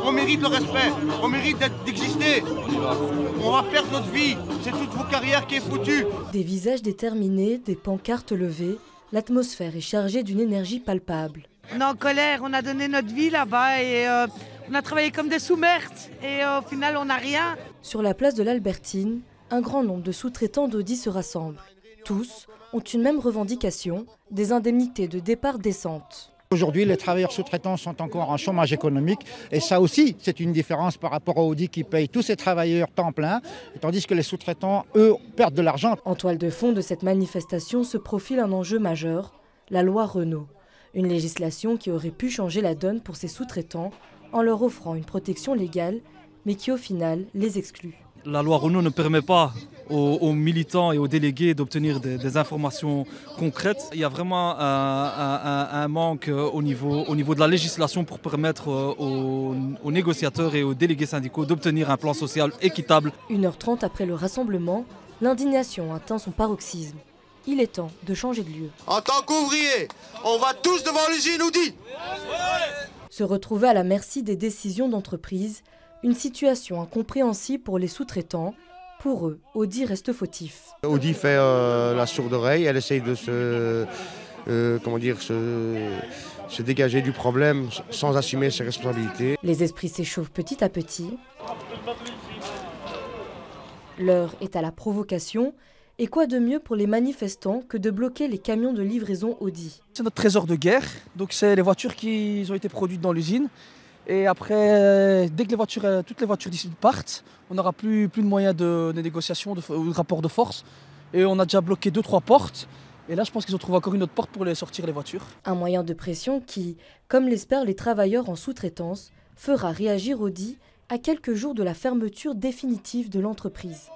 On mérite le respect, on mérite d'exister. On va perdre notre vie, c'est toute vos carrières qui est foutue. Des visages déterminés, des pancartes levées, l'atmosphère est chargée d'une énergie palpable. On est en colère, on a donné notre vie là-bas et on a travaillé comme des sous-mertes et au final on n'a rien. Sur la place de l'Albertine, un grand nombre de sous-traitants d'Audi se rassemblent. Tous ont une même revendication, des indemnités de départ décentes. Aujourd'hui, les travailleurs sous-traitants sont encore en chômage économique et ça aussi, c'est une différence par rapport à Audi qui paye tous ses travailleurs temps plein, tandis que les sous-traitants, eux, perdent de l'argent. En toile de fond de cette manifestation se profile un enjeu majeur, la loi Renault. Une législation qui aurait pu changer la donne pour ces sous-traitants en leur offrant une protection légale, mais qui au final les exclut. La loi Renault ne permet pas aux militants et aux délégués d'obtenir des informations concrètes. Il y a vraiment un manque au niveau de la législation pour permettre aux négociateurs et aux délégués syndicaux d'obtenir un plan social équitable. 1h30 après le rassemblement, l'indignation atteint son paroxysme. Il est temps de changer de lieu. En tant qu'ouvriers, on va tous devant l'usine Audi. Se retrouver à la merci des décisions d'entreprise, une situation incompréhensible pour les sous-traitants. Pour eux, Audi reste fautif. Audi fait la sourde oreille, elle essaye de se dégager du problème sans assumer ses responsabilités. Les esprits s'échauffent petit à petit. L'heure est à la provocation. Et quoi de mieux pour les manifestants que de bloquer les camions de livraison Audi? C'est notre trésor de guerre, donc c'est les voitures qui ont été produites dans l'usine. Et après, dès que toutes les voitures d'ici partent, on n'aura plus de moyens de négociation, de rapport de force. Et on a déjà bloqué 2-3 portes. Et là, je pense qu'ils ont trouvé encore une autre porte pour les sortir les voitures. Un moyen de pression qui, comme l'espèrent les travailleurs en sous-traitance, fera réagir Audi à quelques jours de la fermeture définitive de l'entreprise.